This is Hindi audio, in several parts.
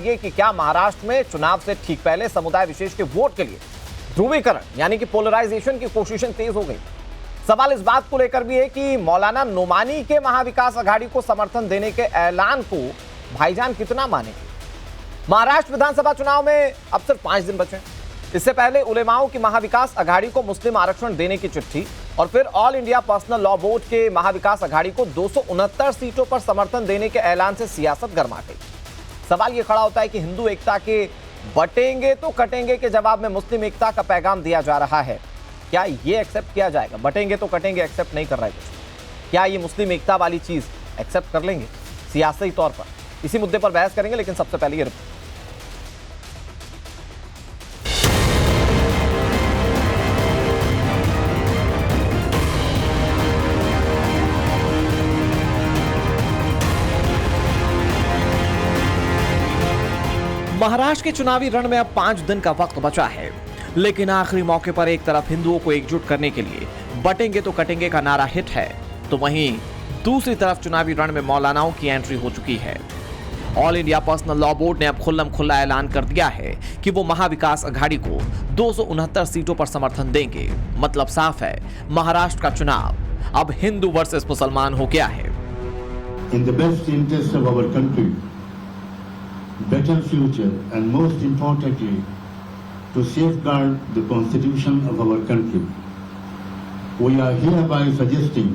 ये कि क्या महाराष्ट्र में चुनाव से ठीक पहले समुदाय विशेष के वोट के लिए ध्रुवीकरण यानी कि पोलराइजेशन की कोशिशें तेज हो गई। सवाल इस बात को लेकर भी है कि मौलाना नोमानी के महाविकास आघाड़ी को समर्थन देने के ऐलान को भाईजान कितना मानेंगे। महाराष्ट्र विधानसभा चुनाव में अब सिर्फ 5 दिन बचे। इससे पहले उलेमाओं की महाविकास आघाड़ी को मुस्लिम आरक्षण देने की चिट्ठी और फिर all India personal law board के महाविकास आघाड़ी को 269 सीटों पर समर्थन देने के ऐलान से सियासत गर्मा गई। सवाल यह खड़ा होता है कि हिंदू एकता के बटेंगे तो कटेंगे के जवाब में मुस्लिम एकता का पैगाम दिया जा रहा है। क्या ये एक्सेप्ट किया जाएगा? बटेंगे तो कटेंगे एक्सेप्ट नहीं कर रहा है कुछ। क्या ये मुस्लिम एकता वाली चीज एक्सेप्ट कर लेंगे सियासी तौर पर? इसी मुद्दे पर बहस करेंगे, लेकिन सबसे पहले ये रिपोर्ट। महाराष्ट्र के चुनावी रण में अब 5 दिन का वक्त बचा है, लेकिन आखिरी मौके पर एक तरफ हिंदुओं को एकजुट करने के लिए बटेंगे तो कटेंगे का नारा हिट है, तो वहीं दूसरी तरफ चुनावी रण में मौलानाओं की एंट्री हो चुकी है। All India personal law board ने अब खुल्लम खुल्ला ऐलान कर दिया है कि वो महाविकास आघाड़ी को 269 सीटों पर समर्थन देंगे। मतलब साफ है, महाराष्ट्र का चुनाव अब हिंदू वर्सेस मुसलमान हो गया है। In the best interest of our country, better future, and most importantly, to safeguard the constitution of our country, we are hereby suggesting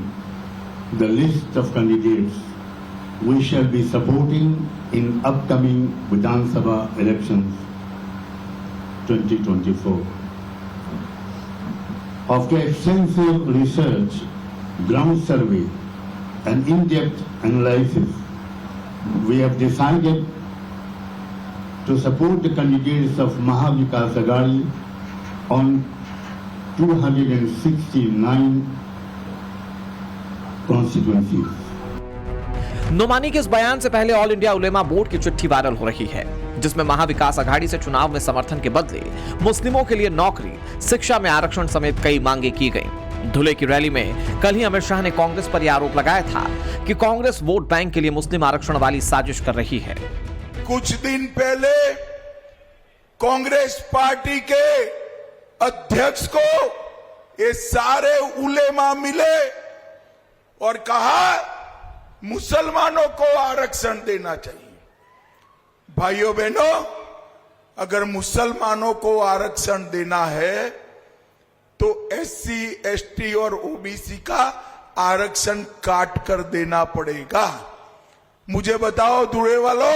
the list of candidates we shall be supporting in upcoming Vidhan Sabha elections 2024. After extensive research, ground survey, and in-depth analysis, we have decided to support the candidates of Mahavikas Aghadi on 269 constituencies. Nomani के इस बयान से पहले ऑल इंडिया उलेमा बोर्ड की चिट्ठी वायरल हो रही है, जिसमें महाविकास आघाड़ी से चुनाव में समर्थन के बदले मुस्लिमों के लिए नौकरी, शिक्षा में आरक्षण समेत कई मांगे की गई। धुले की रैली में कल ही अमित शाह ने कांग्रेस पर यह आरोप लगाया था कि कांग्रेस वोट बैंक के लिए मुस्लिम आरक्षण वाली साजिश कर रही है। कुछ दिन पहले कांग्रेस पार्टी के अध्यक्ष को ये सारे उलेमा मिले और कहा मुसलमानों को आरक्षण देना चाहिए। भाइयों बहनों, अगर मुसलमानों को आरक्षण देना है तो एससी, एसटी और ओबीसी का आरक्षण काट कर देना पड़ेगा। मुझे बताओ धुले वालों,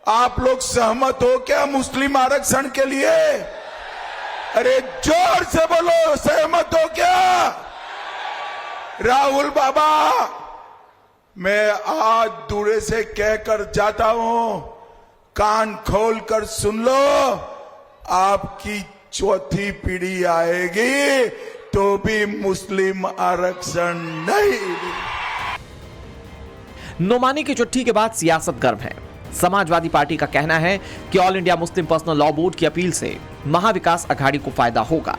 आप लोग सहमत हो क्या मुस्लिम आरक्षण के लिए? अरे जोर से बोलो, सहमत हो क्या? राहुल बाबा, मैं आज दूरे से कहकर जाता हूं, कान खोल कर सुन लो, आपकी चौथी पीढ़ी आएगी तो भी मुस्लिम आरक्षण नहीं। नोमानी की चिट्ठी के बाद सियासत गर्म है। समाजवादी पार्टी का कहना है कि all India Muslim personal law board की अपील से महाविकास आघाड़ी को फायदा होगा।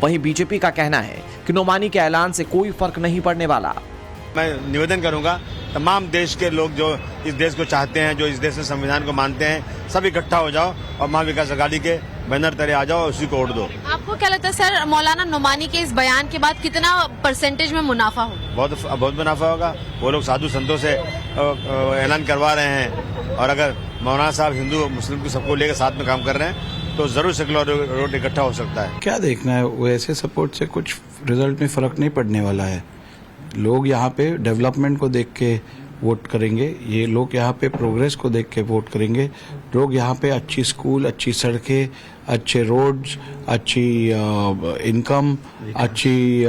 वहीं बीजेपी का कहना है कि नोमानी के ऐलान से कोई फर्क नहीं पड़ने वाला। मैं निवेदन करूंगा, तमाम देश के लोग जो इस देश को चाहते हैं, जो इस देश के संविधान को मानते हैं, सब इकट्ठा हो जाओ और महाविकास आघाड़ी के बैनर तले आ जाओ और उसी को वोट दो। आपको क्या लगता है सर, मौलाना नोमानी के इस बयान के बाद कितना परसेंटेज में मुनाफा होगा? बहुत मुनाफा होगा। वो लोग साधु संतों से ऐलान करवा रहे हैं और अगर मौलाना साहब हिंदू मुस्लिम को सबको लेकर साथ में काम कर रहे हैं तो जरूर सेकुलर वोट इकट्ठा हो सकता है। क्या देखना है, वैसे सपोर्ट से कुछ रिजल्ट में फर्क नहीं पड़ने वाला है। लोग यहाँ पे डेवलपमेंट को देख के वोट करेंगे, ये लोग यहाँ पे प्रोग्रेस को देख के वोट करेंगे। लोग यहाँ पे अच्छी स्कूल, अच्छी सड़कें, अच्छे रोड्स, अच्छी इनकम, अच्छी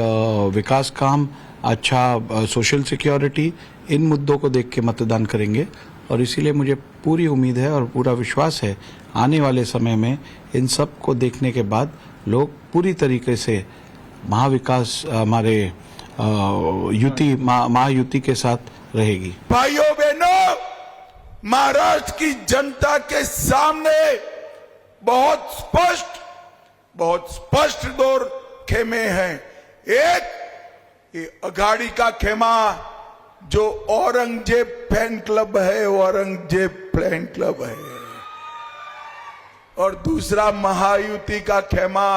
विकास काम, अच्छा सोशल सिक्योरिटी, इन मुद्दों को देख के मतदान करेंगे। और इसीलिए मुझे पूरी उम्मीद है और पूरा विश्वास है आने वाले समय में इन सब को देखने के बाद लोग पूरी तरीके से महाविकास हमारे युति महायुति के साथ रहेगी। भाइयों बहनों, महाराष्ट्र की जनता के सामने बहुत स्पष्ट दो खेमे हैं। एक, ये अघाड़ी का खेमा जो औरंगजेब फैन क्लब है, औरंगजेब फैन क्लब है। और दूसरा महायुति का खेमा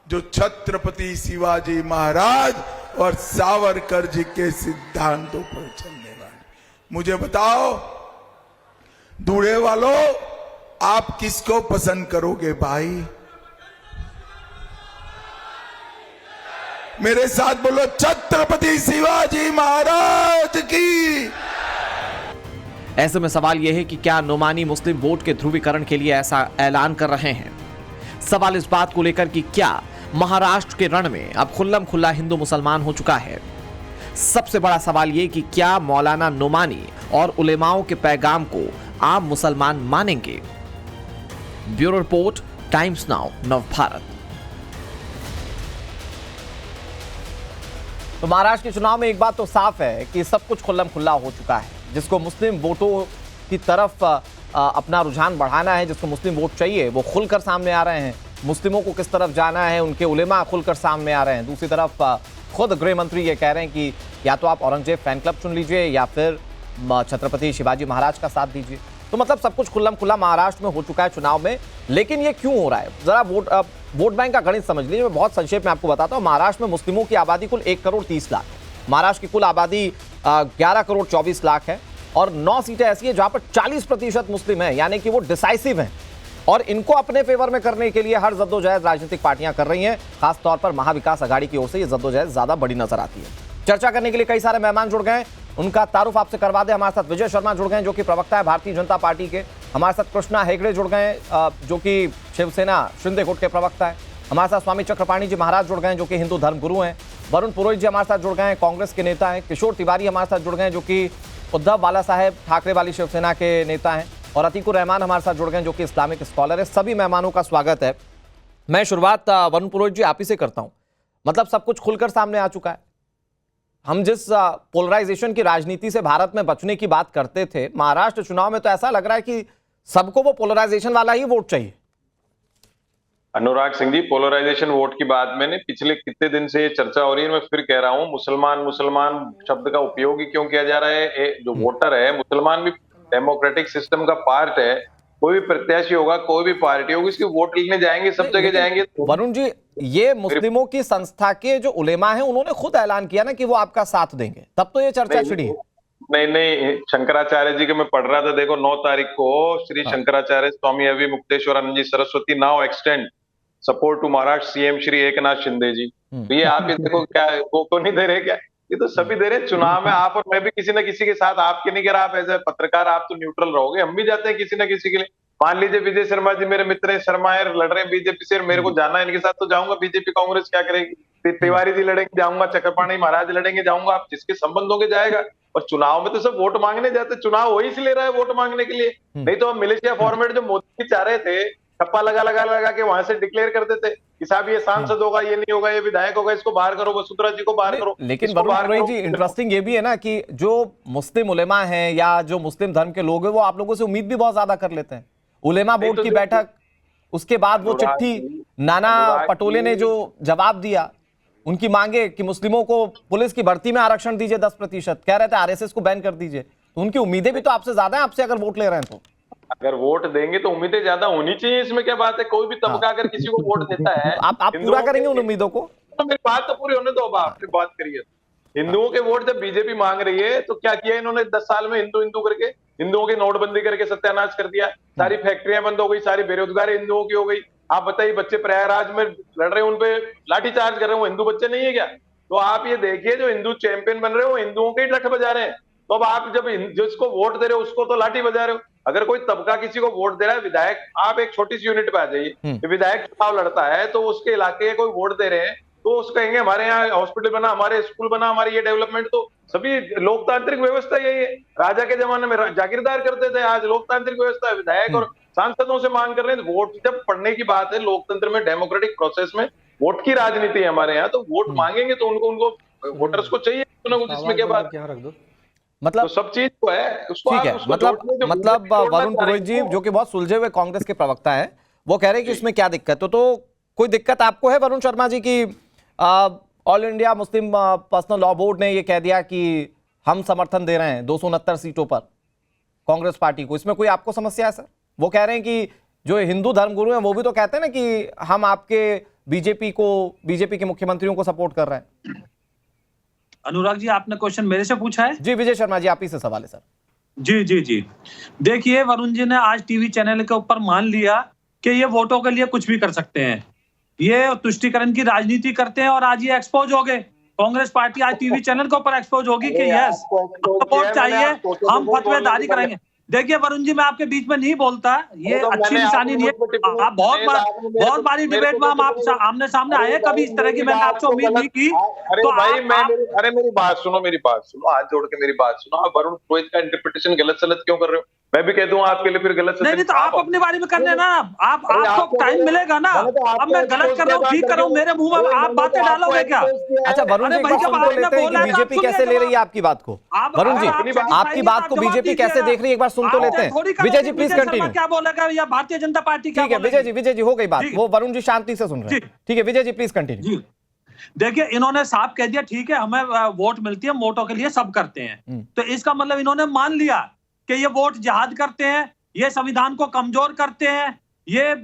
जो छत्रपति शिवाजी महाराज और सावरकर जी के सिद्धांतों पर चलने वाले। मुझे बताओ दूल्हे वालों, आप किसको पसंद करोगे भाई? मेरे साथ बोलो, छत्रपति शिवाजी महाराज की। ऐसे में सवाल यह है कि क्या नोमानी मुस्लिम वोट के ध्रुवीकरण के लिए ऐसा ऐलान कर रहे हैं? सवाल इस बात को लेकर कि क्या महाराष्ट्र के रण में अब खुल्लम खुल्ला हिंदू मुसलमान हो चुका है। सबसे बड़ा सवाल यह कि क्या मौलाना नोमानी और उलेमाओं के पैगाम को आम मुसलमान मानेंगे। Bureau report, times now, Navbharat. तो महाराष्ट्र के चुनाव में एक बात तो साफ है कि सब कुछ खुल्लम खुल्ला हो चुका है। जिसको मुस्लिम वोटों की तरफ अपना रुझान बढ़ाना है, जिसको मुस्लिम वोट चाहिए, वो खुलकर सामने आ रहे हैं। मुस्लिमों को किस तरफ जाना है, उनके उलेमा खुलकर सामने आ रहे हैं। दूसरी तरफ खुद गृह मंत्री ये कह रहे हैं कि या तो आप औरंगजेब फैन क्लब चुन लीजिए या फिर छत्रपति शिवाजी महाराज का साथ दीजिए। तो मतलब सब कुछ खुल्लम खुल्ला महाराष्ट्र में हो चुका है चुनाव में। लेकिन ये क्यों हो रहा है, जरा वोट बैंक का गणित समझ लीजिए। मैं बहुत संक्षेप में आपको बताता हूँ। महाराष्ट्र में मुस्लिमों की आबादी कुल 1 करोड़ 30 लाख। महाराष्ट्र की कुल आबादी 11 करोड़ 24 लाख है और 9 सीटें ऐसी है जहां पर 40% मुस्लिम है, यानी कि वो डिसाइसिव हैं और इनको अपने फेवर में करने के लिए हर जद्दोजहद राजनीतिक पार्टियां कर रही हैं। खासतौर पर महाविकास अघाड़ी की ओर से ये जद्दोजहद ज्यादा बड़ी नजर आती है। चर्चा करने के लिए कई सारे मेहमान जुड़ गए, उनका तारुफ आपसे करवा दे। हमारे साथ विजय शर्मा जुड़ गए जो कि प्रवक्ता है भारतीय जनता पार्टी के। हमारे साथ कृष्णा हेगड़े जुड़ गए जो कि शिवसेना शिंदे गुट के प्रवक्ता है। हमारे साथ स्वामी चक्रपाणी जी महाराज जुड़ गए जो कि हिंदू धर्म गुरु हैं। वरुण पुरोहित जी हमारे साथ जुड़ गए, कांग्रेस के नेता हैं। किशोर तिवारी हमारे साथ जुड़ गए जो कि उद्धव बाला साहेब ठाकरे वाली शिवसेना के नेता हैं। और अतीकुर रहमान हमारे साथ जुड़ गए जो कि इस्लामिक स्कॉलर है। सभी मेहमानों का स्वागत है। मैं शुरुआत वरुण पुरोहित जी आप ही से करता हूं। मतलब सब कुछ खुलकर सामने आ चुका है। हम जिस पोलराइजेशन की राजनीति से भारत में बचने की बात करते थे, महाराष्ट्र चुनाव में तो ऐसा लग रहा है कि सबको वो पोलराइजेशन वाला ही वोट चाहिए। अनुराग सिंह जी, पोलराइजेशन वोट की बात मैंने पिछले कितने दिन से ये चर्चा हो रही है। मैं फिर कह रहा हूँ, मुसलमान शब्द का उपयोग ही क्यों किया जा रहा है। जो वोटर है, मुसलमान भी डेमोक्रेटिक सिस्टम का पार्ट है। कोई भी प्रत्याशी होगा, कोई भी पार्टी होगी, इसके वोट लेने जाएंगे, सब जगह जाएंगे। वरुण जी, ये मुस्लिमों की संस्था के जो उलेमा हैं उन्होंने खुद ऐलान किया ना कि वो आपका साथ देंगे, तब तो ये चर्चा छिड़ी है। नहीं, शंकराचार्य जी के मैं पढ़ रहा था। देखो 9 तारीख को Shri Shankaracharya Swami Avimukteshwaranand ji Saraswati now extend support to Maharashtra CM Shri Eknath Shinde ji. तो ये आप ये देखो, क्या वो को नहीं दे रहे क्या? ये तो सभी दे रहे। चुनाव में आप और मैं भी किसी न किसी के साथ, आपके नहीं कह रहा, आप एज ए पत्रकार आप तो न्यूट्रल रहोगे, हम भी जाते हैं किसी न किसी के लिए। मान लीजिए विजय शर्मा जी मेरे मित्र हैं, शर्मा है, लड़ रहे हैं बीजेपी से, मेरे को जाना है इनके साथ तो जाऊंगा। बीजेपी कांग्रेस क्या करेगी? तिवारी जी लड़ेंगे, जाऊंगा। चक्रपाणी महाराज लड़ेंगे, जाऊंगा। आप जिसके संबंध होंगे जाएगा। और चुनाव में तो सब वोट मांगने जाते, चुनाव वही इसलिए रहा है वोट मांगने के लिए। नहीं तो हम मलेशिया फॉर्मेट जो मोदी चाह रहे थे, ठप्पा लगा के वहां से डिक्लेयर करते थे कि साहब ये सांसद होगा, ये नहीं होगा, ये विधायक होगा, इसको बाहर करो, वसुंधरा जी को बाहर करो। लेकिन वरुण पुरोहित जी, इंटरेस्टिंग ये भी है ना कि जो मुस्लिम उलेमा हैं या जो मुस्लिम धर्म के लोग हैं वो आप लोगों से उम्मीद भी बहुत ज्यादा कर लेते हैं। उलेमा बोर्ड की बैठक, उसके बाद वो चिट्ठी नाना पटोले ने जो जवाब दिया, उनकी मांगे कि मुस्लिमों को पुलिस की भर्ती में आरक्षण दीजिए 10%, कह रहे थे आरएसएस को बैन कर दीजिए। तो उनकी उम्मीदें भी तो आपसे ज्यादा है, आपसे अगर वोट ले रहे हैं तो। अगर वोट देंगे तो उम्मीदें ज्यादा होनी चाहिए, इसमें क्या बात है। कोई भी तबका अगर किसी को वोट देता है, आप पूरा करेंगे उन उम्मीदों को? तो मेरी बात तो पूरी होने दो। अब आपने बात करिए, हिंदुओं के वोट जब बीजेपी मांग रही है तो क्या किया इन्होंने 10 साल में? हिंदू करके हिंदुओं की नोटबंदी करके सत्यानाश कर दिया। सारी फैक्ट्रियां बंद हो गई, सारी बेरोजगारी हिंदुओं की हो गई। आप बताइए, बच्चे प्रयागराज में लड़ रहे हैं, उनपे लाठीचार्ज कर रहे हैं, वो हिंदू बच्चे नहीं है क्या? तो आप ये देखिए, जो हिंदू चैंपियन बन रहे हो हिंदुओं के ही लठ बजा रहे हैं। तो अब आप जब जिसको वोट दे रहे हो उसको तो लाठी बजा रहे हो। अगर कोई तबका किसी को वोट दे रहा है, विधायक, आप एक छोटी सी यूनिट पे आ जाइए, विधायक चुनाव लड़ता है तो उसके इलाके कोई वोट दे रहे हैं तो उसको कहेंगे हमारे यहाँ हॉस्पिटल बना, हमारे स्कूल बना, हमारी ये डेवलपमेंट। तो सभी लोकतांत्रिक व्यवस्था यही है। राजा के जमाने में जागीरदार करते थे, आज लोकतांत्रिक व्यवस्था, विधायक और सांसदों से मांग कर रहे हैं। वोट जब पड़ने की बात है, लोकतंत्र में, डेमोक्रेटिक प्रोसेस में वोट की राजनीति है हमारे यहाँ, तो वोट मांगेंगे तो उनको वोटर्स को चाहिए कुछ ना कुछ। इसमें क्या बात, मतलब तो सब चीज तो है उसको। ठीक है, मतलब वरुण पुरोहित जी जो कि बहुत सुलझे हुए कांग्रेस के प्रवक्ता हैं, वो कह रहे हैं कि इसमें क्या दिक्कत है। तो कोई दिक्कत आपको है वरुण शर्मा जी की all India Muslim personal law board ने ये कह दिया कि हम समर्थन दे रहे हैं 269 सीटों पर कांग्रेस पार्टी को, इसमें कोई आपको समस्या है सर? वो कह रहे हैं कि जो हिंदू धर्मगुरु हैं वो भी तो कहते हैं ना कि हम आपके बीजेपी के मुख्यमंत्रियों को सपोर्ट कर रहे हैं। अनुराग जी, आपने क्वेश्चन मेरे से पूछा है? जी विजय शर्मा जी, आप ही से सवाल है सर। जी। देखिए, वरुण जी ने आज टीवी चैनल के ऊपर मान लिया कि ये वोटों के लिए कुछ भी कर सकते हैं, ये तुष्टीकरण की राजनीति करते हैं, और आज ये एक्सपोज हो गए। कांग्रेस पार्टी आज टीवी चैनल के ऊपर एक्सपोज होगी कि यस, वोट चाहिए, हम फतवेदारी करेंगे। देखिए वरुण जी, मैं आपके बीच में नहीं बोलता, ये अच्छी निशानी नहीं है। आप बहुत बारी डिबेट में हम आप आमने सामने आए, कभी इस तरह की मैंने आपसे उम्मीद नहीं की। अरे तो भाई, अरे मेरी बात सुनो, हाथ जोड़ के मेरी बात सुनो। आप वरुण पुरोहित का इंटरप्रिटेशन गलत सलत क्यों कर रहे हो? मैं भी कह दूं आपके लिए फिर गलत सलत। नहीं तो आप अपनी बारी में कर लेना, आपको टाइम मिलेगा ना। अब मैं गलत कर रहा हूँ, ठीक कर रहा हूँ, मेरे मुंह में आप बातें डालोगे क्या? अच्छा वरुण जी, एक बार सुन तो लेते हैं कि बीजेपी कैसे ले रही है आपकी बात को। वरुण जी, आपकी बात को बीजेपी कैसे देख रही है, एक बार सुन तो लेते हैं। Vijay ji please continue. क्या बोलेगा या भारतीय जनता पार्टी क्या? ठीक है विजय जी हो गई बात, वो वरुण जी शांति से सुन रहे हैं। ठीक है विजय जी प्लीज कंटिन्यू। देखिए, इन्होंने साफ कह दिया, ठीक है हमें वोट मिलती है, वोटों के लिए सब करते हैं। तो इसका मतलब इन्होंने मान लिया कि ये वोट जिहाद करते हैं, ये संविधान को कमजोर करते हैं, ये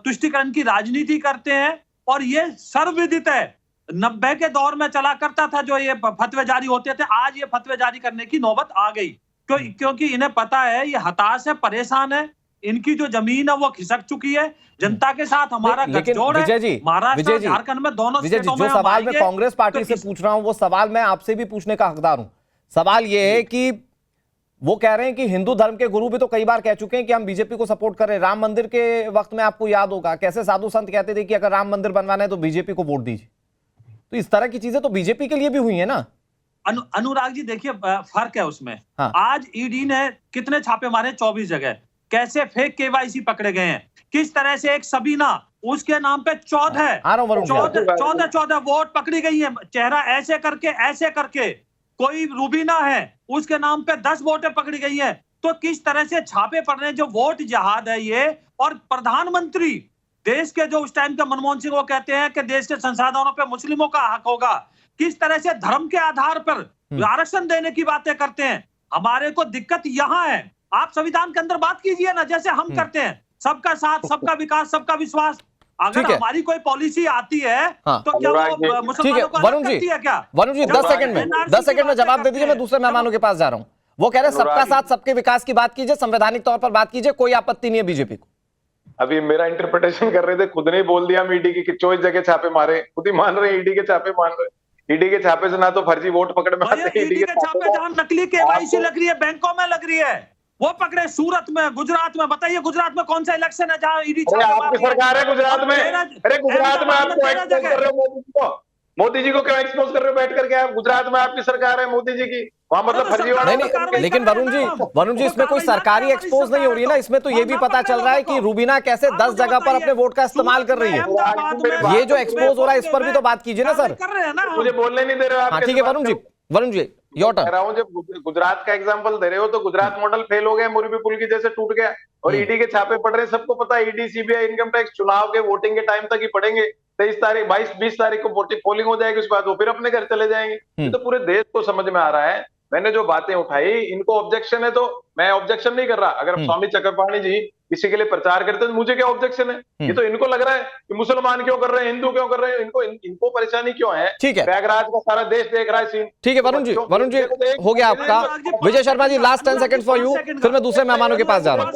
तुष्टीकरण की राजनीति करते हैं, और ये सर्वविदित है। 90 के दौर में चला करता था जो ये फतवे जारी होते थे, आज ये फतवे जारी करने की नौबत आ गई, क्योंकि इन्हें पता है ये हताश है, परेशान है, इनकी जो जमीन है वो खिसक चुकी है, जनता के साथ हमारा गठजोड़ है। महाराष्ट्र झारखंड में दोनों स्टेटों में जो सवाल मैं कांग्रेस पार्टी से पूछ रहा हूं वो सवाल मैं आपसे भी पूछने का हकदार हूं। सवाल ये है कि वो कह रहे हैं कि हिंदू धर्म के गुरु भी तो कई बार कह चुके हैं कि हम बीजेपी को सपोर्ट कर रहे हैं। राम मंदिर के वक्त में आपको याद होगा कैसे साधु संत कहते थे कि अगर राम मंदिर बनवाना है तो बीजेपी को वोट दीजिए। तो इस तरह की चीजें तो बीजेपी के लिए भी हुई है ना। अनुराग जी, देखिए फर्क है उसमें। हाँ। आज ईडी ने कितने छापे मारे? 24 जगह। कैसे फेक केवाईसी पकड़े गए हैं, किस तरह से एक सबीना, उसके नाम पे 14 वोट पकड़ी गई है, चेहरा ऐसे करके कोई रूबीना है, उसके नाम पे 10 वोटें पकड़ी गई हैं। तो किस तरह से छापे पड़ रहे हैं, जो वोट जिहाद है ये। और प्रधानमंत्री देश के जो उस टाइम के मनमोहन सिंह वो कहते हैं कि देश के संसाधनों पे मुस्लिमों का हक होगा, किस तरह से धर्म के आधार पर आरक्षण देने की बातें करते हैं। हमारे को दिक्कत यहाँ है, आप संविधान के अंदर बात कीजिए ना, जैसे हम करते हैं, सबका साथ, सबका विकास, सबका विश्वास। अगर हमारी कोई पॉलिसी आती है तो क्या वो मुसलमानों को अलग करती है क्या? वरुण जी 10 सेकंड में जवाब दे दीजिए, मैं दूसरे मेहमानों के पास जा रहा हूं। वो कह रहे हैं सबका साथ, सबके विकास की बात कीजिए, संवैधानिक तौर पर बात कीजिए, कोई आपत्ति नहीं है बीजेपी को। अभी मेरा इंटरप्रिटेशन कर रहे थे, खुद ने बोल दिया हम ईडी की 24 जगह छापे मारे, खुद ही मान रहे ईडी के छापे मान रहे। ईडी के छापे से ना तो फर्जी वोट पकड़ में आते हैं, ईडी के छापे जहां नकली केवाईसी लग रही है, बैंकों में लग रही है, वो पकड़े सूरत में, गुजरात में। बताइए गुजरात में कौन सा इलेक्शन है जहां ईडी छापे मार रही है? आपकी सरकार है गुजरात में। अरे गुजरात में आपको एक्सपोज कर रहे हो मोदी जी को क्यों एक्सपोज कर रहे हो बैठ करके? आप गुजरात में आपकी सरकार है मोदी जी की, वहां मतलब फर्जी नहीं, लेकिन वरुण जी इसमें कोई सरकारी एक्सपोज नहीं हो रही है ना। इसमें तो ये भी पता चल रहा है कि रूबीना कैसे 10 जगह पर अपने वोट का इस्तेमाल कर रही है। ये जो एक्सपोज हो रहा है इस पर भी तो बात कीजिए ना सर। मुझे बोलने नहीं दे रहे हो आप। ठीक है वरुण जी योर टर्न। कह रहा हूं, जब गुजरात का एग्जांपल दे रहे हो तो गुजरात मॉडल फेल हो गया, मुरबी पुल की जैसे टूट गया, और ईडी के छापे पड़ रहे हैं। सबको पता है ईडी, सीबीआई, इनकम टैक्स चुनाव के वोटिंग के टाइम तक ही पड़ेंगे। 23 तारीख 22-20 तारीख को पोलिंग हो जाएगी, उसके बाद वो फिर अपने घर चले जाएंगे। ये तो पूरे देश को समझ में आ रहा है। मैंने जो बातें उठाई, इनको ऑब्जेक्शन है तो मैं ऑब्जेक्शन नहीं कर रहा। अगर स्वामी चक्रपाणी जी किसी के लिए प्रचार करते तो मुझे क्या ऑब्जेक्शन है? ये तो इनको लग रहा है कि मुसलमान क्यों कर रहे हैं, हिंदू क्यों कर रहे हैं, इनको परेशानी क्यों है? ठीक है, प्रयागराज का सारा देश देख रहा है सीन। ठीक है वरुण जी हो गया आपका। Vijay Sharma ji last 10 second for you, फिर मैं दूसरे मेहमानों के पास जा रहा हूँ।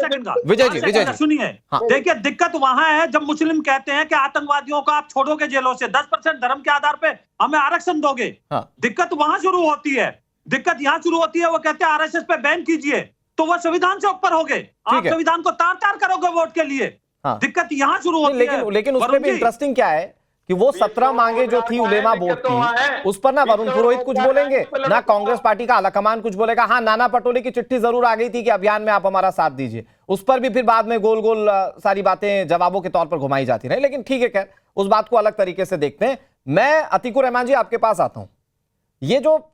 विजय जी सुनिए, देखिए दिक्कत वहां है जब मुस्लिम कहते हैं कि आतंकवादियों को आप छोड़ोगे जेलों से, 10% धर्म के आधार पे हमें आरक्षण दोगे। दिक्कत वहां शुरू होती है, दिक्कत यहाँ शुरू होती है। वो कहते हैं आरएसएस पे बैन कीजिए, तो वो संविधान से ऊपर हो गए, आप संविधान को तार-तार करोगे वोट के लिए। दिक्कत यहाँ शुरू होती है। लेकिन उसमें भी इंटरेस्टिंग क्या है कि वो 17 मांगे जो थी उलेमा बोर्ड की, उस पर ना वरुण पुरोहित कुछ बोलेंगे, ना कांग्रेस पार्टी का आलाकमान कुछ बोलेगा। हाँ, नाना पटोले की चिट्ठी जरूर आ गई थी कि अभियान में आप हमारा साथ दीजिए, उस पर भी फिर बाद में गोल गोल सारी बातें जवाबों के तौर पर घुमाई जाती रही। लेकिन ठीक है, खैर उस बात को अलग तरीके से देखते हैं। मैं अतीकुर रहमान जी आपके पास आता हूं। ये जो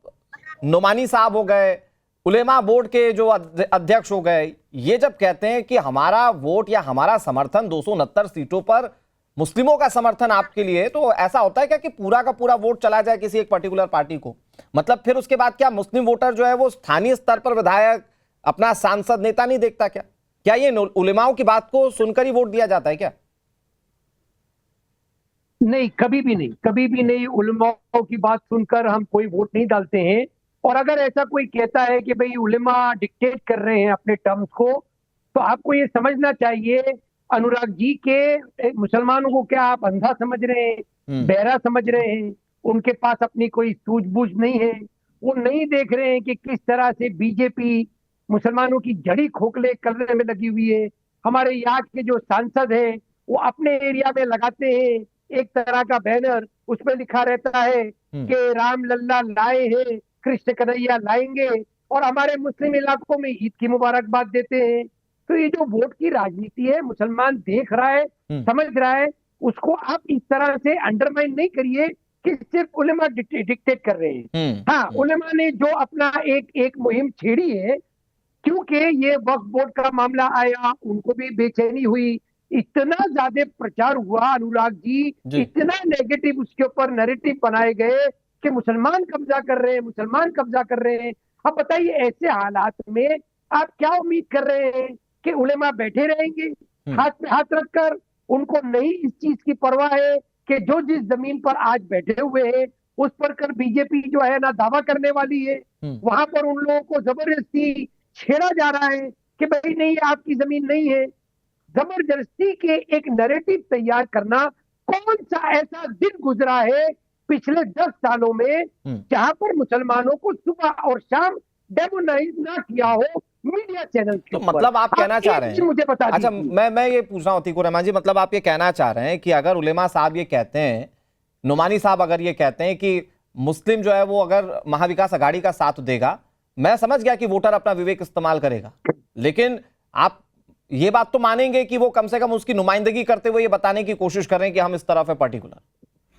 नोमानी साहब हो गए, उलेमा बोर्ड के जो अध्यक्ष हो गए, ये जब कहते हैं कि हमारा वोट या हमारा समर्थन 269 सीटों पर मुस्लिमों का समर्थन आपके लिए, तो ऐसा होता है क्या कि पूरा का पूरा वोट चला जाए किसी एक पर्टिकुलर पार्टी को? मतलब फिर उसके बाद क्या मुस्लिम वोटर जो है वो स्थानीय स्तर पर विधायक, अपना सांसद, नेता नहीं देखता क्या? क्या ये उलेमाओं की बात को सुनकर ही वोट दिया जाता है क्या? नहीं, कभी भी नहीं, कभी भी नहीं। उलेमाओं की बात सुनकर हम कोई वोट नहीं डालते हैं। और अगर ऐसा कोई कहता है कि भाई उलेमा डिक्टेट कर रहे हैं अपने टर्म्स को, तो आपको ये समझना चाहिए अनुराग जी के मुसलमानों को क्या आप अंधा समझ रहे हैं, बहरा समझ रहे हैं? उनके पास अपनी कोई सूझबूझ नहीं है। वो नहीं देख रहे हैं कि किस तरह से बीजेपी मुसलमानों की जड़ी खोखले करने में लगी हुई है। हमारे यहाँ के जो सांसद हैं वो अपने एरिया में लगाते हैं एक तरह का बैनर, उसमें लिखा रहता है कि राम लल्ला लाए हैं, कृष्ण कन्हैया लाएंगे, और हमारे मुस्लिम इलाकों में ईद की मुबारकबाद देते हैं। तो ये जो वोट की राजनीति है, मुसलमान देख रहा है, समझ रहा है, उसको आप इस तरह से अंडरमाइन नहीं करिए कि सिर्फ उलेमा डिक्टेट कर रहे हैं। हाँ, उलेमा ने जो अपना एक मुहिम छेड़ी है, क्योंकि ये वक्फ बोर्ड का मामला आया, उनको भी बेचैनी हुई, इतना ज्यादा प्रचार हुआ अनुराग जी, इतना नेगेटिव उसके ऊपर नैरेटिव बनाए गए कि मुसलमान कब्जा कर रहे हैं, मुसलमान कब्जा कर रहे हैं। अब बताइए ऐसे हालात में आप क्या उम्मीद कर रहे हैं कि उलेमा बैठे रहेंगे हाथ पे हाथ रखकर? उनको नहीं इस चीज की परवाह है कि जो जिस जमीन पर आज बैठे हुए हैं उस पर कर बीजेपी जो है ना दावा करने वाली है, वहां पर उन लोगों को जबरदस्ती छेड़ा जा रहा है कि भाई नहीं आपकी जमीन नहीं है। जबरदस्ती के एक नैरेटिव तैयार करना, कौन सा ऐसा दिन गुजरा है पिछले 10 सालों में जहां पर मुसलमानों को सुबह और शाम डेमोनाइज ना किया हो मीडिया चैनल के? तो मतलब आप कहना चाह रहे हैं, मुझे बता अच्छा मैं ये पूछ रहा हूँ अतीकुर रहमान जी, मतलब आप ये कहना चाह रहे हैं कि अगर उलेमा साहब ये कहते हैं, नुमानी साहब अगर ये कहते हैं कि मुस्लिम जो है वो अगर महाविकास अघाड़ी का साथ देगा, मैं समझ गया कि वोटर अपना विवेक इस्तेमाल करेगा, लेकिन आप ये बात तो मानेंगे कि वो कम से कम उसकी नुमाइंदगी करते हुए ये बताने की कोशिश कर रहे हैं कि हम इस तरफ है पर्टिकुलर,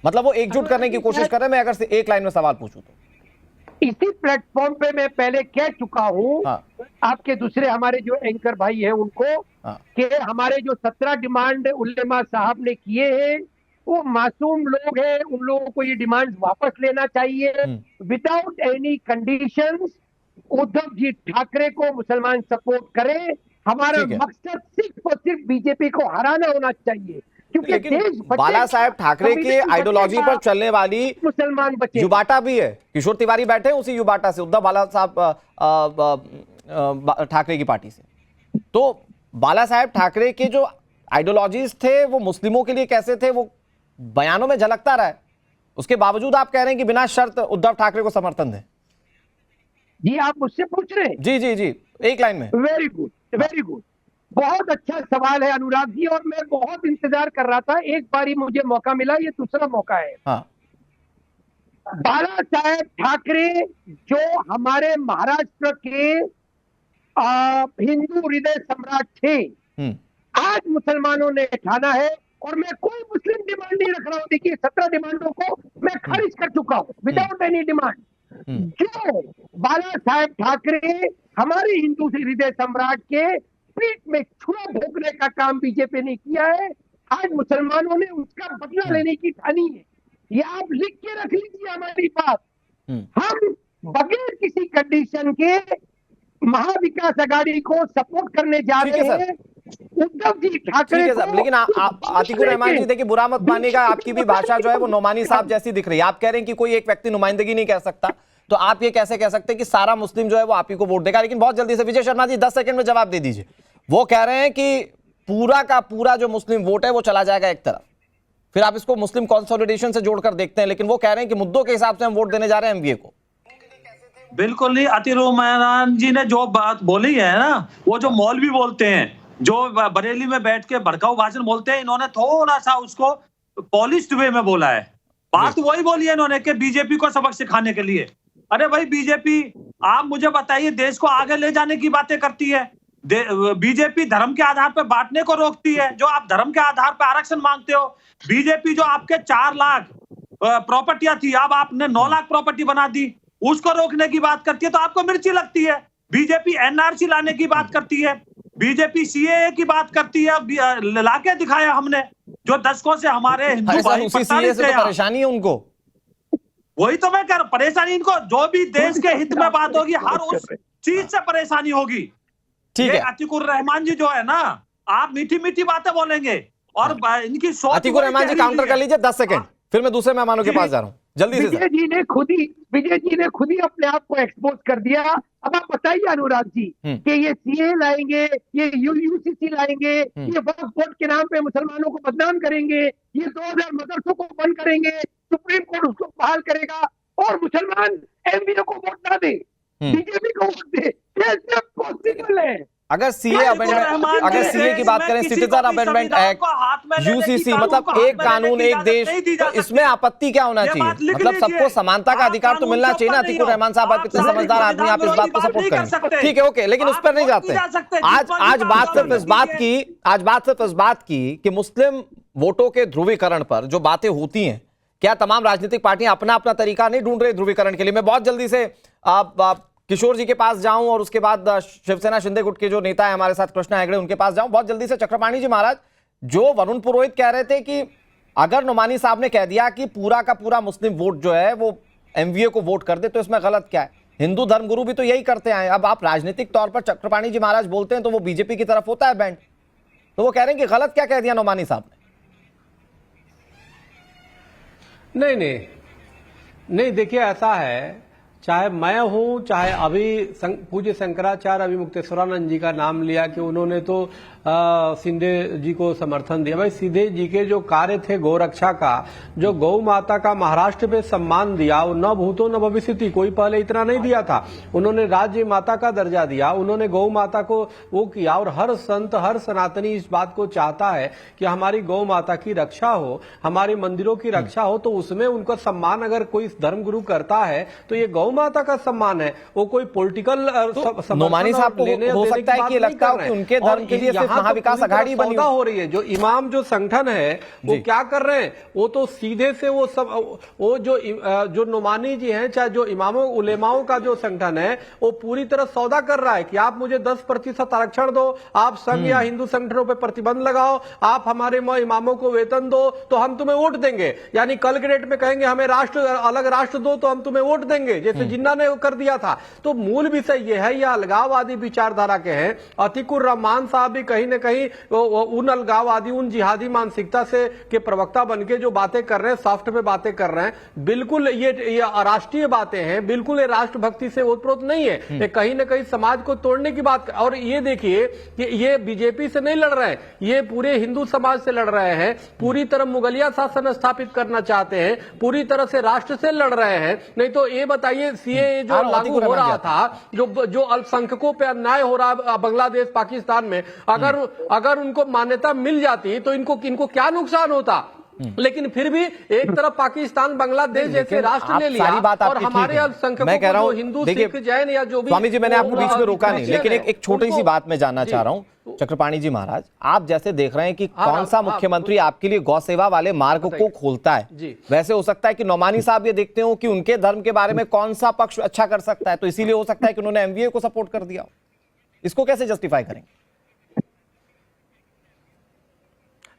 मतलब वो एकजुट करने की कोशिश कर रहे हैं। मैं अगर से एक लाइन में सवाल पूछूं तो इसी प्लेटफॉर्म पे मैं पहले कह चुका हूं, आपके दूसरे हमारे जो एंकर भाई हैं उनको, कि हमारे जो 17 डिमांड उलेमा साहब ने किए हैं वो मासूम लोग हैं, उन लोगों को ये डिमांड वापस लेना चाहिए without any conditions. Uddhav ji Thackeray को मुसलमान सपोर्ट करें, हमारा मकसद सिर्फ और सिर्फ बीजेपी को हराना होना चाहिए, क्योंकि देश बाला साहेब ठाकरे के आइडियोलॉजी पर चलने वाली मुसलमान बच्चे युवाटा भी है। किशोर तिवारी बैठे हैं उसी युवाटा से, उद्धव बाला साहब ठाकरे की पार्टी से। तो बाला साहेब ठाकरे के जो आइडियोलॉजीज थे वो मुस्लिमों के लिए कैसे थे वो बयानों में झलकता रहा है, उसके बावजूद आप कह रहे हैं कि बिना शर्त उद्धव ठाकरे को समर्थन दें। जी आप मुझसे पूछ रहे हैं? जी जी जी, एक लाइन में। वेरी गुड, वेरी गुड, बहुत अच्छा सवाल है अनुराग जी, और मैं बहुत इंतजार कर रहा था, एक बारी मुझे मौका मिला, ये दूसरा मौका है। बाला साहेब ठाकरे जो हमारे महाराष्ट्र के हिंदू हृदय सम्राट थे, आज मुसलमानों ने ठाना है, और मैं कोई मुस्लिम डिमांड नहीं रख रहा हूं। देखिए 17 डिमांडों को मैं खारिज कर चुका हूं विदाउट एनी डिमांड। जो बाला साहेब ठाकरे हमारे हिंदू हृदय सम्राट के पीठ में छुरा भोंकने का काम बीजेपी ने किया है, आज मुसलमानों ने उसका बदला लेने की ठानी है। ये आप लिख के रख लीजिए हमारी बात। हम बगैर किसी कंडीशन के महाविकास अघाड़ी को सपोर्ट करने जा रहे हैं, उद्धव जी ठाकरे को। लेकिन अतीकुर रहमान जी देखिए, बुरा मत मानिएगा, आपकी भी भाषा जो है वो नोमानी साहब जैसी दिख रही है। आप कह रहे हैं कि कोई एक व्यक्ति नुमाइंदगी नहीं कह सकता, तो आप ये कैसे कह सकते हैं कि सारा मुस्लिम जो है वो आप ही को वोट देगा? लेकिन बहुत जल्दी से विजय शर्मा जी 10 सेकंड में जवाब दे दीजिए। वो कह रहे हैं कि पूरा का पूरा जो मुस्लिम वोट है वो चला जाएगा एक तरफ, फिर आप इसको मुस्लिम कंसोलिडेशन से जोड़कर देखते हैं, लेकिन वो कह रहे हैं कि मुद्दों के हिसाब से हम वोट देने जा रहे हैं एमवीए को। बिल्कुल नहीं, अतीकुर जी ने जो बात बोली है ना, वो जो मौलवी बोलते हैं, जो बरेली में बैठ के भड़काऊ भाषण बोलते हैं, इन्होंने थोड़ा सा उसको पॉलिश्ड वे में बोला है। बात वही बोली है इन्होंने कि बीजेपी को सबक सिखाने के लिए। अरे भाई बीजेपी, आप मुझे बताइए, देश को आगे ले जाने की बातें करती है। बीजेपी धर्म के आधार पर बांटने को रोकती है, जो आप धर्म के आधार पर आरक्षण मांगते हो। बीजेपी जो आपके 4 लाख प्रॉपर्टियां थी, अब आपने 9 लाख प्रॉपर्टी बना दी, उसको रोकने की बात करती है तो आपको मिर्ची लगती है। बीजेपी एनआरसी लाने की बात करती है, बीजेपी सीएए की बात करती है, लाके दिखाया हमने, जो दशकों से हमारे हिंदू भाई परेशानी है उनको। वही तो मैं कह रहा हूं, परेशानी इनको जो भी देश के हित में बात होगी, हर उस चीज से परेशानी होगी। ठीक ये है। अतीकुर रहमान जी जो है ना, आप मीठी मीठी बातें बोलेंगे और इनकी सोच अतीकुर रहमान जी काउंटर कर लीजिए 10 सेकंड, फिर मैं दूसरे मेहमानों के पास जा रहा हूं जल्दी से। विजय जी ने खुद ही अपने आप को एक्सपोज कर दिया। अब आप बताइए अनुराग जी कि ये सीए लाएंगे, ये यूसीसी लाएंगे, ये वक्फ बोर्ड के नाम पे मुसलमानों को बदनाम करेंगे, ये 2000 मदरसों को बंद करेंगे, सुप्रीम कोर्ट उसको बहाल करेगा और मुसलमान एमवीए को वोट ना दे, बीजेपी को वोट दे। कैसे पॉसिबल है? अगर सीए अमेंडमेंट, अगर सीए की बात करें, सिटीजन अमेंडमेंट एक्ट, यूसीसी, मतलब एक कानून एक देश, तो इसमें आपत्ति क्या होना चाहिए? मतलब सबको समानता का अधिकार तो मिलना चाहिए ना। अतीकुर रहमान साहब, आप इतने समझदार आदमी, आप इस बात को सपोर्ट करें, ठीक है, ओके, लेकिन उस पर नहीं जाते। आज बात सिर्फ इस बात की कि मुस्लिम वोटों के ध्रुवीकरण पर जो बातें होती हैं, क्या तमाम राजनीतिक पार्टियां अपना अपना तरीका नहीं ढूंढ रही ध्रुवीकरण के लिए? मैं बहुत जल्दी से आप किशोर जी के पास जाऊं और उसके बाद शिवसेना शिंदे गुट के जो नेता है हमारे साथ कृष्णा हेगड़े, उनके पास जाऊं बहुत जल्दी से। चक्रपाणी जी महाराज, जो वरुण पुरोहित कह रहे थे कि अगर नुमानी साहब ने कह दिया कि पूरा का पूरा मुस्लिम वोट जो है वो एमवीए को वोट कर दे, तो इसमें गलत क्या है? हिंदू धर्मगुरु भी तो यही करते आए। अब आप राजनीतिक तौर पर चक्रपाणी जी महाराज बोलते हैं तो वो बीजेपी की तरफ होता है बैंड, तो वो कह रहे हैं कि गलत क्या कह दिया नुमानी साहब ने? नहीं, देखिए ऐसा है, चाहे मैं हूं, चाहे अभी पूज्य शंकराचार्य अभी मुक्तेश्वरानंद जी का नाम लिया कि उन्होंने तो सिंधे जी को समर्थन दिया। भाई सिंधे जी के जो कार्य थे गौ रक्षा का, जो गौ माता का महाराष्ट्र में सम्मान दिया, वो न भूतो न भविष्यति, कोई पहले इतना नहीं दिया था। उन्होंने राज्य माता का दर्जा दिया, उन्होंने गौ माता को वो किया। और हर संत, हर सनातनी इस बात को चाहता है कि हमारी गौ माता की रक्षा हो, हमारे मंदिरों की रक्षा हो, तो उसमें उनका सम्मान अगर कोई धर्मगुरु करता है तो ये गौ माता का सम्मान है, वो कोई पॉलिटिकल नुमानी साहब हो सकता है कि लगता हो कि उनके धर्म के लिए सिर्फ महाविकास अघाड़ी बनी हो रही है। जो इमाम जो संगठन है वो क्या कर रहे हैं, वो तो सीधे से वो सब, वो जो नुमानी जी हैं, चाहे जो इमामों उलेमाओं का जो संगठन है, वो पूरी तरह सौदा कर रहा है कि आप मुझे 10% आरक्षण दो, आप संघ या हिंदू संगठनों पर प्रतिबंध लगाओ, आप हमारे इमामों को वेतन दो तो हम तुम्हें वोट देंगे। यानी कल के डेट में कहेंगे हमें अलग राष्ट्र दो तो हम तुम्हें वोट देंगे, जैसे जिन्ना ने कर दिया था। तो मूल विषय यह है, यह अलगाववादी विचारधारा के हैं। अतीकुर रहमान साहब भी कहीं न कहीं उन अलगाववादी, उन जिहादी मानसिकता से के प्रवक्ता बनके जो बातें कर रहे हैं, सॉफ्ट में बातें कर रहे हैं, बिल्कुल ये राष्ट्रीय बातें हैं, बिल्कुल ये राष्ट्रभक्ति से ओतप्रोत नहीं है। ये कहीं न कहीं समाज को तोड़ने की बात। और ये देखिए कि ये बीजेपी से नहीं लड़ रहे हैं, ये पूरे हिंदू समाज से लड़ रहे हैं, पूरी तरह मुगलिया शासन स्थापित करना चाहते हैं, पूरी तरह से राष्ट्र से लड़ रहे हैं। नहीं तो ये बताइए, सीए जो लागू हो रहा था, जो अल्पसंख्यकों पे अन्याय हो रहा बांग्लादेश पाकिस्तान में, अगर उनको मान्यता मिल जाती तो इनको क्या नुकसान होता? लेकिन फिर भी एक तरफ पाकिस्तान बांग्लादेश जैसे राष्ट्र ने लिया और हमारे अल्पसंख्यकों को हिंदू सिख जैन या जो भी। स्वामी जी, मैंने आपको बीच में रोका नहीं, लेकिन एक छोटी सी बात मैं जानना चाह रहा हूं। चक्रपाणी जी महाराज, आप जैसे देख रहे हैं कि कौन सा मुख्यमंत्री आपके लिए गौ सेवा वाले मार्ग को खोलता है, वैसे हो सकता है कि नौमानी साहब ये देखते हो कि उनके धर्म के बारे में कौन सा पक्ष अच्छा कर सकता है, तो इसीलिए हो सकता है कि उन्होंने एमवीए को सपोर्ट कर दिया। इसको कैसे जस्टिफाई करेंगे?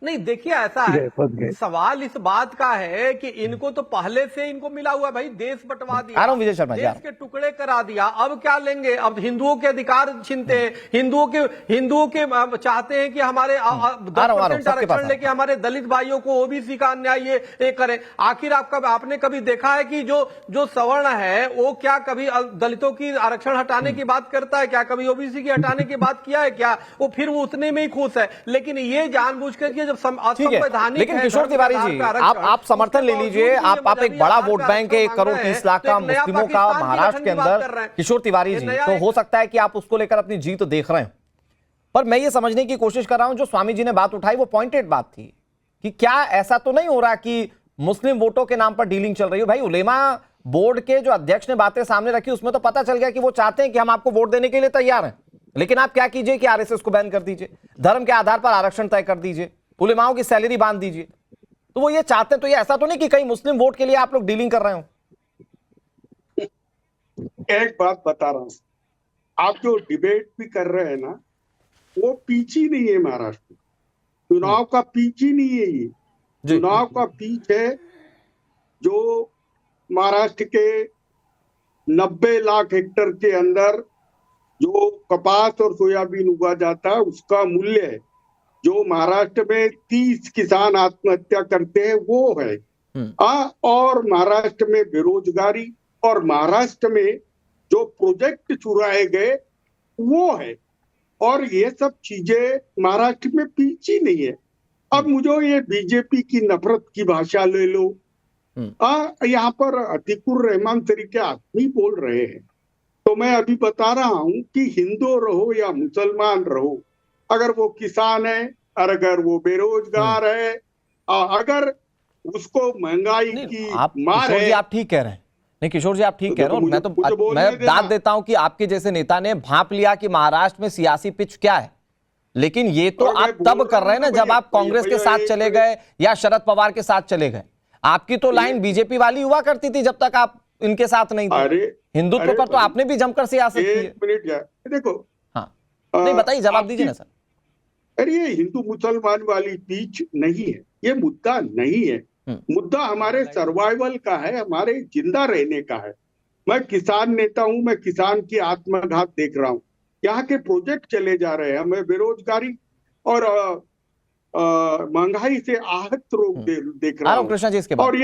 नहीं, देखिए ऐसा है, सवाल इस बात का है कि इनको तो पहले से इनको मिला हुआ है, भाई देश बटवा दिया, विजय शर्मा देश के टुकड़े करा दिया, अब क्या लेंगे? अब हिंदुओं के अधिकार छीनते हैं, हिंदुओं के चाहते हैं कि हमारे 10% आरक्षण लेके हमारे दलित भाइयों को ओबीसी का अन्याय ये करें। आखिर आपने कभी देखा है कि जो सवर्ण है वो क्या कभी दलितों की आरक्षण हटाने की बात करता है क्या? कभी ओबीसी की हटाने की बात किया है क्या? वो फिर वो उतने में ही खुश है। लेकिन ये जानबूझ कर ठीक है, लेकिन किशोर तिवारी जी, आप समर्थन ले लीजिए, आप एक बड़ा वोट बैंक है, 1 करोड़ 30 लाख का मुस्लिमों का महाराष्ट्र के अंदर। किशोर तिवारी जी, तो हो सकता है कि आप उसको लेकर अपनी जीत देख रहे हैं, पर मैं ये समझने की कोशिश कर रहा हूं, जो स्वामी जी ने बात उठाई वो पॉइंटेड बात थी कि क्या ऐसा तो नहीं हो रहा कि मुस्लिम वोटों के नाम पर डीलिंग चल रही है? भाई उलेमा बोर्ड के जो अध्यक्ष ने बातें सामने रखी, उसमें तो पता चल गया कि वो चाहते हैं कि हम आपको वोट देने के लिए तैयार हैं, लेकिन आप क्या कीजिए कि आरएसएस को बैन कर दीजिए, धर्म के आधार पर आरक्षण तय कर दीजिए, उलेमाओं की सैलरी बांध दीजिए। तो वो ये चाहते हैं, तो ये ऐसा तो नहीं कि कहीं मुस्लिम वोट के लिए आप लोग डीलिंग कर रहे हो? एक बात बता रहा हूं, आप जो डिबेट भी कर रहे हैं ना, वो पीच ही नहीं है। महाराष्ट्र चुनाव का पीच ही नहीं है। ये चुनाव का पीच है जो महाराष्ट्र के 90 लाख हेक्टेयर के अंदर जो कपास और सोयाबीन उगा जाता है उसका मूल्य है, जो महाराष्ट्र में 30 किसान आत्महत्या करते हैं वो है। और महाराष्ट्र में बेरोजगारी और महाराष्ट्र में जो प्रोजेक्ट चुराए गए वो है, और ये सब चीजें महाराष्ट्र में पीछे नहीं है। अब मुझे ये बीजेपी की नफरत की भाषा ले लो, यहाँ पर अतीकुर रहमान तरीके आदमी बोल रहे हैं, तो मैं अभी बता रहा हूं कि हिंदू रहो या मुसलमान रहो, अगर वो किसान है और अगर वो बेरोजगार है, अगर उसको महंगाई की मार है। आप ठीक कह रहे हैं। नहीं किशोर जी आप ठीक कह रहे हो। मैं दाद देता हूं कि आपके जैसे नेता ने भांप लिया कि महाराष्ट्र में सियासी पिच क्या है, लेकिन ये तो आप तब कर रहे हैं ना जब आप कांग्रेस के साथ चले गए या शरद पवार के साथ चले गए। आपकी तो लाइन बीजेपी वाली हुआ करती थी जब तक आप इनके साथ नहीं थे। हिंदुत्व पर तो आपने भी जमकर सियासत की है। एक मिनट देखो, हाँ नहीं बताइए, जवाब दीजिए ना सर। अरे ये हिंदू मुसलमान वाली पीच नहीं है, ये मुद्दा नहीं है। मुद्दा हमारे सर्वाइवल का है, हमारे जिंदा रहने का है। मैं किसान नेता हूं, मैं किसान की आत्मघात देख रहा हूं, यहाँ के प्रोजेक्ट चले जा रहे हैं, मैं बेरोजगारी और महंगाई से आहत लोग देख रहा हूं। कृष्णा जी इसके बाद। और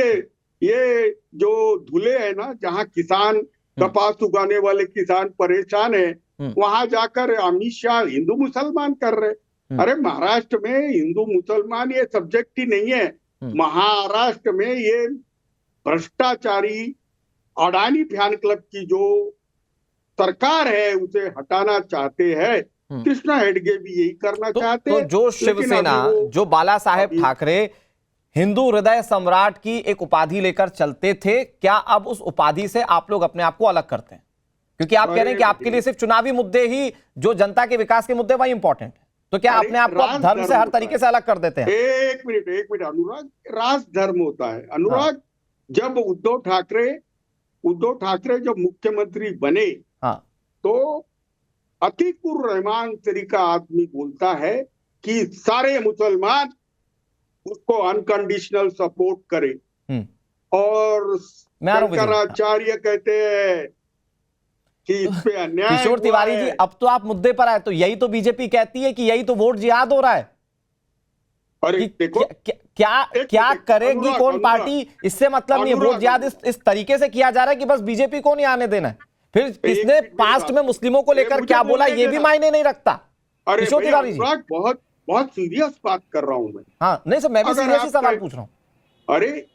ये जो धुले है ना, जहाँ किसान कपास उगाने वाले किसान परेशान है, वहां जाकर अमित शाह हिंदू मुसलमान कर रहे। अरे महाराष्ट्र में हिंदू मुसलमान ये सब्जेक्ट ही नहीं है। महाराष्ट्र में ये भ्रष्टाचारी अडानी फैन क्लब की जो सरकार है उसे हटाना चाहते हैं। कृष्णा हेडगे भी यही करना चाहते हैं। तो जो शिवसेना, जो बाला साहेब ठाकरे हिंदू हृदय सम्राट की एक उपाधि लेकर चलते थे, क्या अब उस उपाधि से आप लोग अपने आप को अलग करते हैं? क्योंकि आप कह रहे हैं कि आपके लिए सिर्फ चुनावी मुद्दे ही, जो जनता के विकास के मुद्दे वही इंपॉर्टेंट है, तो क्या अपने आप को धर्म से हर तरीके से अलग कर देते हैं? एक मिनट अनुराग, राज धर्म होता है अनुराग। जब उद्धव ठाकरे जब मुख्यमंत्री बने, तो अतीकुर रहमान तरीका आदमी बोलता है कि सारे मुसलमान उसको अनकंडीशनल सपोर्ट करे, और शंकराचार्य कहते हैं कि इस पे अन्याय। किशोर तिवारी जी अब तो आप मुद्दे पर आए, तो यही तो बीजेपी कहती है कि यही तो वोट जिहाद हो रहा है। अरे देखो क्या करेगी कौन पार्टी, इससे मतलब नहीं। वोट जिहाद इस तरीके से किया जा रहा है कि बस बीजेपी को नहीं आने देना है। फिर किसने पास्ट में मुस्लिमों को लेकर क्या बोला ये भी मायने नहीं रखता। किशोर तिवारी जी बहुत सीरियस बात कर रहा हूं मैं। हाँ नहीं सर, मैं भी सीरियस ही सवाल पूछ रहा हूँ। अरे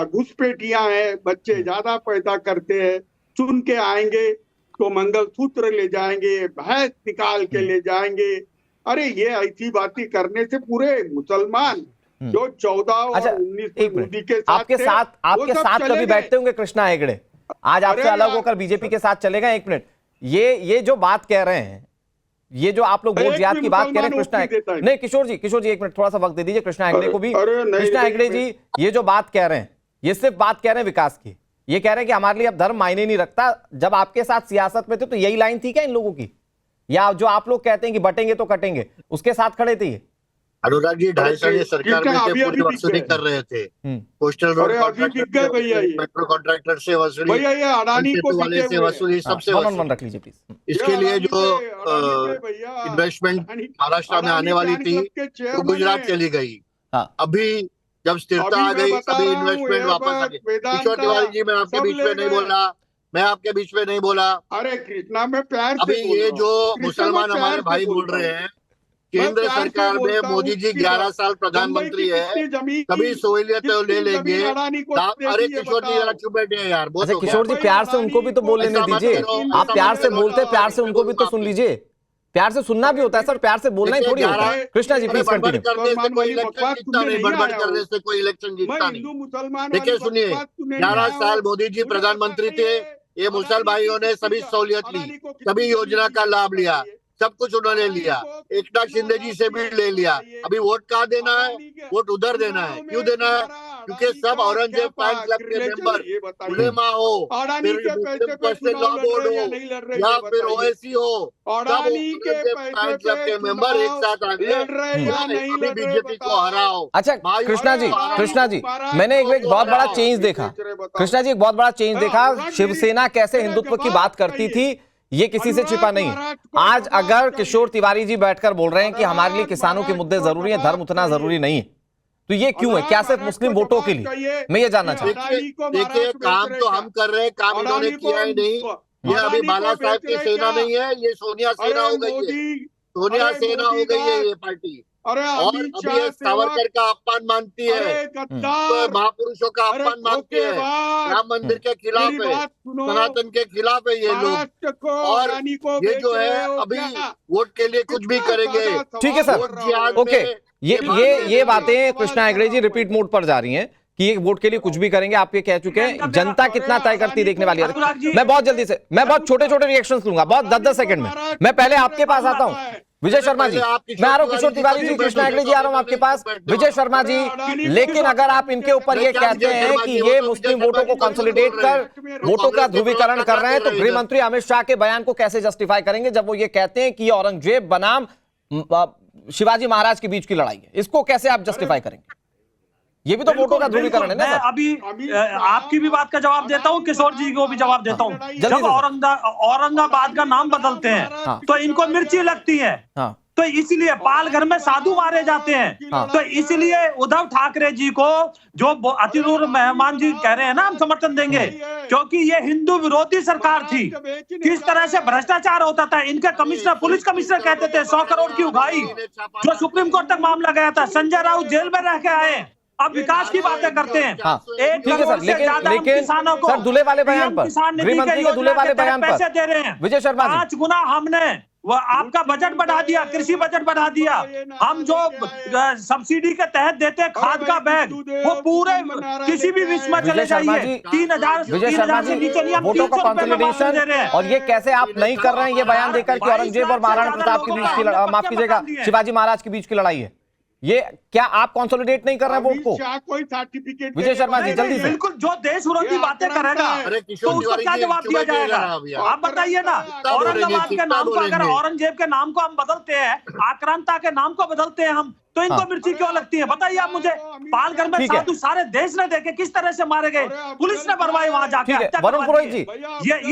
घुसपैठियां हैं, बच्चे ज्यादा पैदा करते हैं, चुन के आएंगे तो मंगलसूत्र ले जाएंगे, भैंस निकाल के ले जाएंगे। अरे ये ऐसी बातें करने से पूरे मुसलमान जो 14 और 19 मोदी के साथ आपके साथ कभी बैठते होंगे कृष्णा हेगड़े, आज आपसे अलग होकर बीजेपी के साथ चले गए। एक मिनट, ये जो बात कह रहे हैं, ये जो आप लोग वोट जिहाद की बात कह रहे हैं, कृष्णा नहीं किशोर जी एक मिनट थोड़ा सा वक्त दे दीजिए कृष्णा हेगड़े को भी। कृष्णा हेगड़े जी ये जो बात कह रहे हैं, ये सिर्फ बात कह रहे हैं विकास की, ये कह रहे हैं कि हमारे लिए अब धर्म मायने नहीं रखता। जब आपके साथ सियासत में थे तो यही लाइन थी क्या इन लोगों की, या जो आप लोग कहते हैं कि बटेंगे तो कटेंगे, उसके साथ खड़े थे ये? अनुराग जी 2.5 साल ये सरकार में थे, पूरी वसूली कर रहे थे। कोस्टल रोड मेट्रो कॉन्ट्रैक्टर से वसूली, वाले से वसूली, सबसे रख लीजिए प्लीज। इसके लिए जो इन्वेस्टमेंट महाराष्ट्र में आने वाली थी वो गुजरात चली गई। अभी जब स्थिरता आ गई तभी इन्वेस्टमेंट वापस आ गई। किशोर तिवारी जी मैं आपके बीच में नहीं बोला, अरे कृष्णा में प्यार से अभी ये जो मुसलमान हमारे भाई बोल रहे हैं, केंद्र सरकार में मोदी जी 11 साल प्रधानमंत्री है, तभी सहूलियतें ले लेंगे। अरे किशोर जी जरा चुप बैठे हैं यार। किशोर जी प्यार से उनको भी तो बोल लेने दीजिए। आप प्यार से बोलते, प्यार से उनको भी तो सुन लीजिए। प्यार से सुनना भी होता है सर, प्यार से बोलना ही थोड़ी होता है। Krishna ji please continue. करने से कोई इलेक्शन जीतता नहीं। देखिए सुनिए, 11 साल मोदी जी प्रधानमंत्री थे, ये मुसलमान भाइयों ने सभी सहूलियत ली, सभी योजना का लाभ लिया, सब कुछ उन्होंने लिया। एकनाथ शिंदे जी से भी ले लिया। अभी वोट कहाँ देना है? वोट उधर देना है। क्यों देना है? क्योंकि सब औरंगजेब फैन क्लब के मेंबर, उलेमा हो, फिर मुस्लिम पर्सनल लॉ बोर्ड हो या फिर ओएसी हो, सब औरंगजेब फैन क्लब के मेंबर एक साथ आ गए, बीजेपी को हराओ। अच्छा कृष्णा जी मैंने एक बहुत बड़ा चेंज देखा। कृष्णा जी एक बहुत बड़ा चेंज देखा। शिवसेना कैसे हिंदुत्व की बात करती थी, ये किसी से छिपा नहीं है। आज अगर किशोर तिवारी जी बैठकर बोल रहे हैं कि हमारे लिए किसानों के मुद्दे जरूरी हैं, धर्म उतना जरूरी नहीं है, तो ये क्यों है? क्या सिर्फ मुस्लिम वोटों के लिए? मैं ये जानना चाहता हूं। देखिए, काम तो हम कर रहे हैं, काम इन्होंने किया ही नहीं। ये अभी बाला साहब की सेना नहीं है, ये सोनिया सेना हो गई है, सोनिया सेना हो गई है ये पार्टी। और अभी ये सावरकर का अपमान मानती है, तो महापुरुषों का अपमान मानती है, राम मंदिर के खिलाफ है, सनातन के खिलाफ है ये लोग। और ये जो है अभी वोट के लिए कुछ भी करेंगे। ठीक है सर, ओके, ये बातें कृष्णा हेगड़े जी रिपीट मोड पर जा रही हैं कि ये वोट के लिए कुछ भी करेंगे। आप ये कह चुके हैं, जनता कितना तय करती देखने वाली है। मैं बहुत जल्दी से, मैं बहुत छोटे छोटे रिएक्शंस लूंगा, बहुत 10-10 सेकंड में। मैं पहले आपके पास आता हूं, विजय शर्मा जी, मैं आ रहा हूं, किशोर तिवारी जी, कृष्णा हेगड़े जी, आ रहा हूं आपके पास, विजय शर्मा जी। लेकिन अगर आप इनके ऊपर ये कहते हैं कि ये मुस्लिम वोटों को कंसोलिडेट कर वोटों का ध्रुवीकरण कर रहे हैं, तो गृह मंत्री अमित शाह के बयान को कैसे जस्टिफाई करेंगे जब वो ये कहते हैं कि ये औरंगजेब बनाम शिवाजी महाराज के बीच की लड़ाई है? इसको कैसे आप जस्टिफाई करेंगे? ये भी तो वोटों का ध्रुवीकरण है ना। अभी आपकी भी बात का जवाब देता हूँ, किशोर जी को भी जवाब देता हूँ। जब औरंगाबाद का नाम बदलते हैं तो इनको मिर्ची लगती है, तो इसलिए पालघर में साधु मारे जाते हैं। तो इसलिए उद्धव ठाकरे जी को जो अतिथुर मेहमान जी कह रहे हैं ना, हम समर्थन देंगे, क्योंकि ये हिंदू विरोधी सरकार थी। किस तरह से भ्रष्टाचार होता था, इनके कमिश्नर, पुलिस कमिश्नर कहते थे 100 करोड़ की उगाही, जो सुप्रीम कोर्ट तक मामला गया था। संजय राउत जेल में रह के आए, अब विकास की बातें करते हैं। ठीक है सर, लेकिन सर दूल्हे वाले बयान पर, गृह मंत्री के दूल्हे वाले बयान पर पैसे दे रहे हैं विजय शर्मा जी। 5 गुना हमने वो आपका बजट बढ़ा दिया, कृषि बजट बढ़ा दिया। हम जो सब्सिडी के तहत देते हैं खाद का बैग, वो पूरे किसी भी विश्व में चले जाइए 3000 से नीचे नहीं, हम वोटों का कंसोलिडेशन। और ये कैसे आप नहीं कर रहे हैं ये बयान देकर कि औरंगजेब और महाराणा प्रताप के बीच की, माफ कीजिएगा, शिवाजी महाराज के बीच की लड़ाई है? ये क्या आप कंसोलिडेट नहीं कर रहे हैं वोट को? कोई सर्टिफिकेट विजय शर्मा जी जल्दी से। बिल्कुल, जो देश विरोधी बातें करेगा तो उसको क्या जवाब दिया जाएगा? आप बताइए ना। औरंगाबाद के नाम को, अगर औरंगजेब के नाम को हम बदलते हैं, आक्रांता के नाम को बदलते हैं हम, तो इनको मिर्ची क्यों लगती है? बताइए आप मुझे। पालघर में साधु सारे देश ने देखे किस तरह से मारे गए, पुलिस ने भरवाई वहां जाकर। वरुण पुरोहित जी,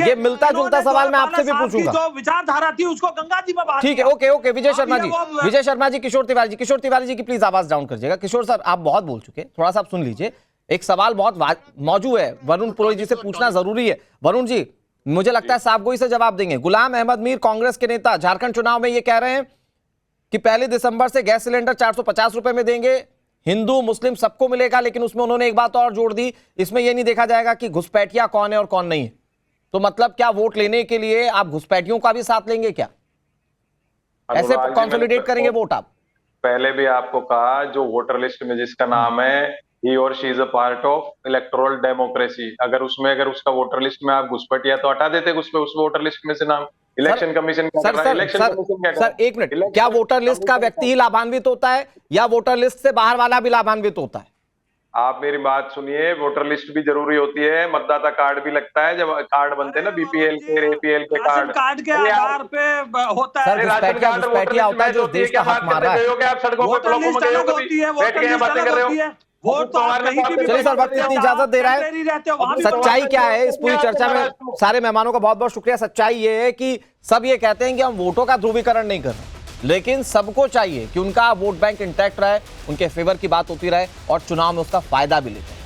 ये मिलता जुलता सवाल मैं आपसे भी पूछूंगा। जो विचारधारा थी उसको गंगा जी में बहा। ठीक है, ओके, विजय शर्मा जी, विजय शर्मा जी, किशोर तिवारी जी की प्लीज आवाज डाउन करिएगा। किशोर सर, आप बहुत बोल चुके, थोड़ा सा आप सुन लीजिए। एक सवाल बहुत मौजूद है, वरुण पुरोहित जी से पूछना जरूरी है। वरुण जी, मुझे लगता है साफगोई से जवाब देंगे। गुलाम अहमद मीर, कांग्रेस के नेता, झारखंड चुनाव में ये कह रहे हैं कि 1 दिसंबर से गैस सिलेंडर 450 रुपए में देंगे, हिंदू मुस्लिम सबको मिलेगा। लेकिन उसमें उन्होंने एक बात और जोड़ दी, इसमें यह नहीं देखा जाएगा कि घुसपैठिया कौन है और कौन नहीं है। तो मतलब क्या वोट लेने के लिए आप घुसपैठियों का भी साथ लेंगे क्या? ऐसे कंसोलिडेट करेंगे वोट आप? पहले भी आपको कहा, जो वोटर लिस्ट में जिसका नाम है, ही और she is a part of electoral democracy. अगर उसका वोटर लिस्ट में आप घुसपैठिया तो हटा देते उस वोटर लिस्ट में से नाम। इलेक्शन कमीशन क्या कर रहा है? इलेक्शन कमीशन क्या कर रहा है? सर एक मिनट, क्या वोटर लिस्ट का व्यक्ति ही लाभान्वित होता है या वोटर लिस्ट से बाहर वाला भी लाभान्वित होता है? आप मेरी बात सुनिए, वोटर लिस्ट भी जरूरी होती है, मतदाता कार्ड भी लगता है। जब कार्ड बनते हैं ना, बीपीएल के, एपीएल के कार्ड के आधार पे होता है। घुसपैठिया होता है जो देश का हक मार रहा है। आप सड़कों पर ब्लॉकों में गए हो, बैठ के बातें कर रहे हो। चलिए सर, वक्त इतनी इजाजत दे रहा है। सच्चाई क्या है इस पूरी चर्चा में? सारे मेहमानों का बहुत बहुत शुक्रिया। सच्चाई ये है कि सब ये कहते हैं कि हम वोटों का ध्रुवीकरण नहीं कर रहे, लेकिन सबको चाहिए कि उनका वोट बैंक इंटैक्ट रहे, उनके फेवर की बात होती रहे और चुनाव में उसका फायदा भी लेते हैं।